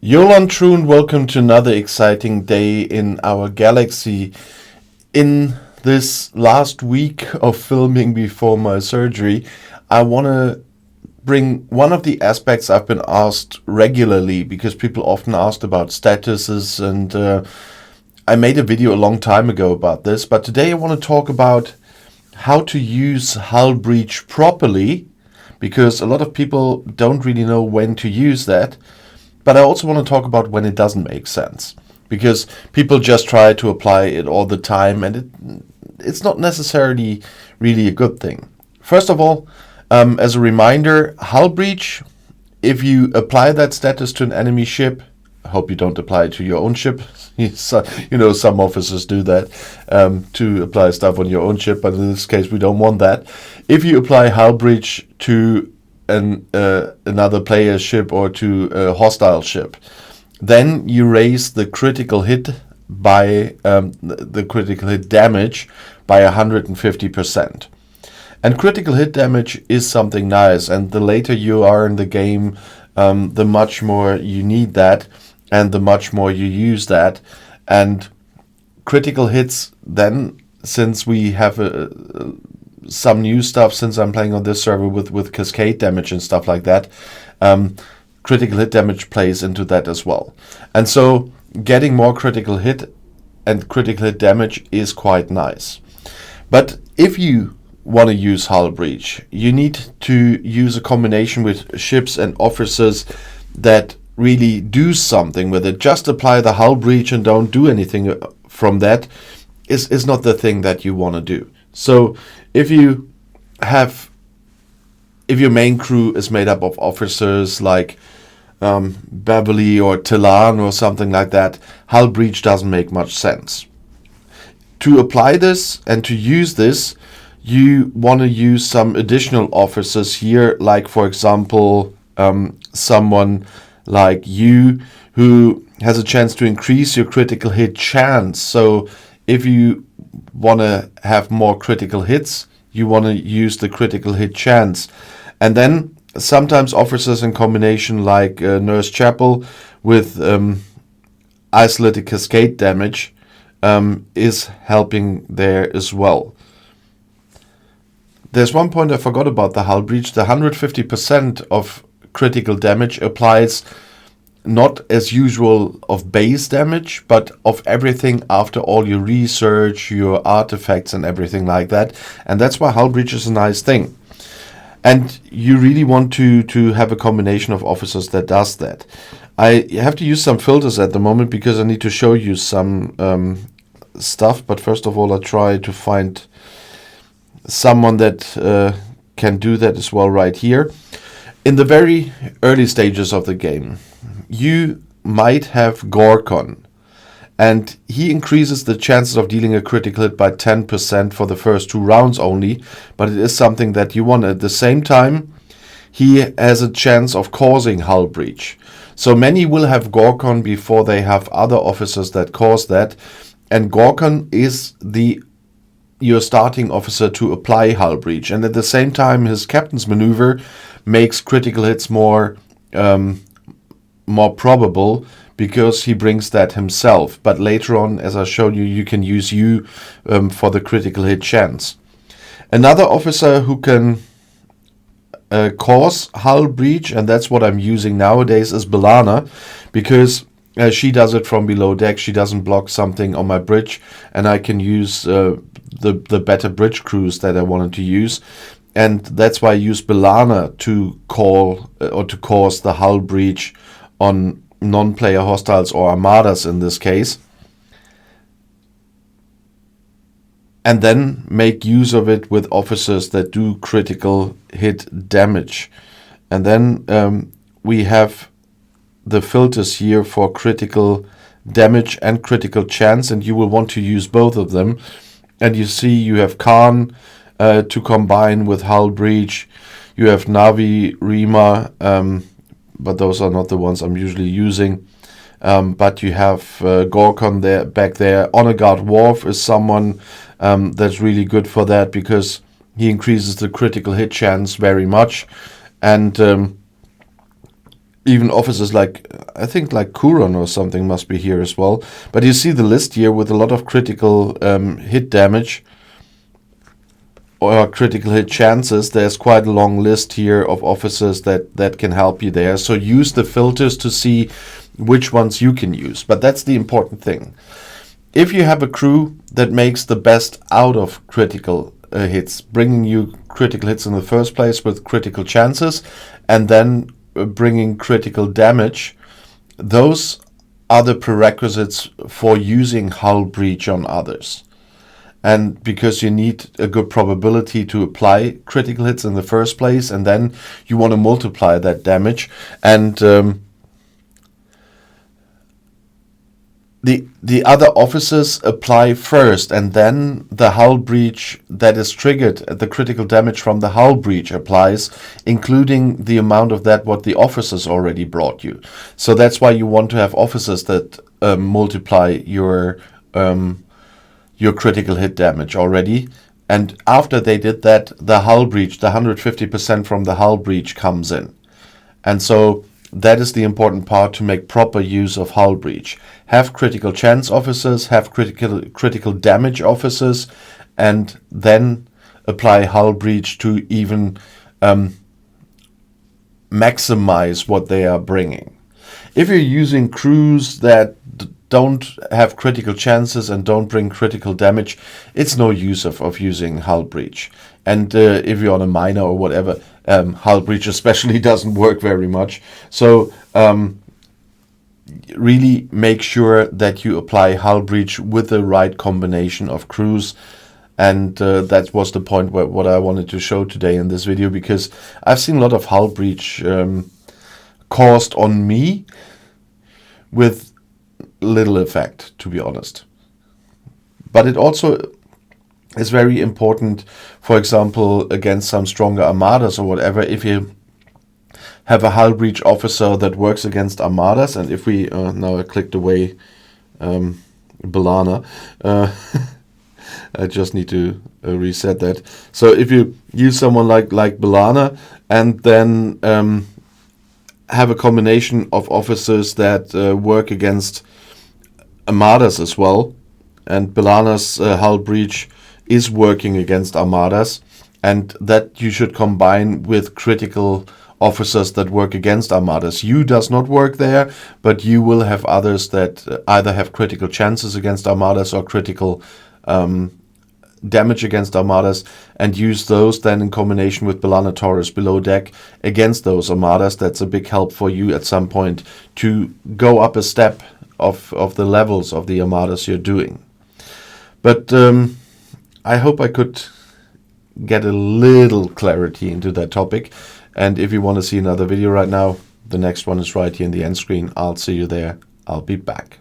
Yolan Troon, welcome to another exciting day in our galaxy. In this last week of filming before my surgery, I want to bring one of the aspects I've been asked regularly, because people often asked about statuses, and I made a video a long time ago about this, but today I want to talk about how to use hull breach properly, because a lot of people don't really know when to use that. But I also want to talk about when it doesn't make sense, because people just try to apply it all the time, and it's not necessarily really a good thing. First of all, as a reminder, hull breach, if you apply that status to an enemy ship, I hope you don't apply it to your own ship. Some officers do that, to apply stuff on your own ship, but in this case we don't want that. If you apply hull breach to another player's ship or to a hostile ship, then you raise the critical hit by the critical hit damage by 150%. And critical hit damage is something nice, and the later you are in the game, the much more you need that, and the much more you use that. And critical hits then, since we have some new stuff, since I'm playing on this server with cascade damage and stuff like that, critical hit damage plays into that as well. And so getting more critical hit and critical hit damage is quite nice. But if you want to use hull breach, you need to use a combination with ships and officers that really do something with it. Just apply the hull breach and don't do anything from that is not the thing that you want to do. So if your main crew is made up of officers like Beverly or Tilan or something like that, hull breach doesn't make much sense. To apply this and to use this, you want to use some additional officers here, like for example someone like you, who has a chance to increase your critical hit chance. So if you want to have more critical hits, you want to use the critical hit chance. And then sometimes officers in combination like Nurse Chapel with isolated cascade damage is helping there as well. There's one point I forgot about the hull breach. The 150% of critical damage applies not as usual of base damage, but of everything after all your research, your artifacts and everything like that. And that's why hull breach is a nice thing. And you really want to have a combination of officers that does that. I have to use some filters at the moment because I need to show you some stuff. But first of all, I try to find someone that can do that as well right here. In the very early stages of the game, you might have Gorkon, and he increases the chances of dealing a critical hit by 10% for the first 2 rounds only, but it is something that you want. At the same time, he has a chance of causing hull breach. So many will have Gorkon before they have other officers that cause that, and Gorkon is your starting officer to apply hull breach, and at the same time his captain's maneuver makes critical hits more probable because he brings that himself. But later on, as I showed you, you can use you for the critical hit chance. Another officer who can cause hull breach, and that's what I'm using nowadays, is Belana, because she does it from below deck. She doesn't block something on my bridge, and I can use the better bridge crews that I wanted to use. And that's why I use Belana to call or to cause the hull breach on non-player hostiles or armadas in this case. And then make use of it with officers that do critical hit damage. And then we have the filters here for critical damage and critical chance, and you will want to use both of them. And you see you have Khan to combine with hull breach. You have Navi, Rima, but those are not the ones I'm usually using. But you have Gorkon there, back there. Honor Guard Worf is someone that's really good for that, because he increases the critical hit chance very much. And even officers like, I think like Kuron or something must be here as well. But you see the list here with a lot of critical hit damage or critical hit chances. There's quite a long list here of officers that can help you there. So use the filters to see which ones you can use. But that's the important thing. If you have a crew that makes the best out of critical hits, bringing you critical hits in the first place with critical chances, and then bringing critical damage, those are the prerequisites for using hull breach on others. And because you need a good probability to apply critical hits in the first place, and then you want to multiply that damage. And the other officers apply first, and then the hull breach that is triggered, the critical damage from the hull breach applies, including the amount of that what the officers already brought you. So that's why you want to have officers that multiply your critical hit damage already. And after they did that, the hull breach, the 150% from the hull breach comes in. And so that is the important part to make proper use of hull breach. Have critical chance officers, have critical damage officers, and then apply hull breach to even maximize what they are bringing. If you're using crews that don't have critical chances and don't bring critical damage, it's no use of using hull breach. And if you're on a miner or whatever, hull breach especially doesn't work very much. So really make sure that you apply hull breach with the right combination of crews. And that was the point what I wanted to show today in this video, because I've seen a lot of hull breach caused on me with little effect, to be honest. But it also is very important, for example, against some stronger armadas or whatever, if you have a hull breach officer that works against armadas, and if we now I clicked away Balana, I just need to reset that. So if you use someone like Balana, and then have a combination of officers that work against armadas as well, and Balana's hull breach is working against armadas, and that you should combine with critical officers that work against armadas. You does not work there, but you will have others that either have critical chances against armadas or critical damage against armadas, and use those then in combination with Balana Taurus below deck against those armadas. That's a big help for you at some point to go up a step of the levels of the armadas you're doing. But I hope I could get a little clarity into that topic. And if you want to see another video right now, the next one is right here in the end screen. I'll see you there. I'll be back.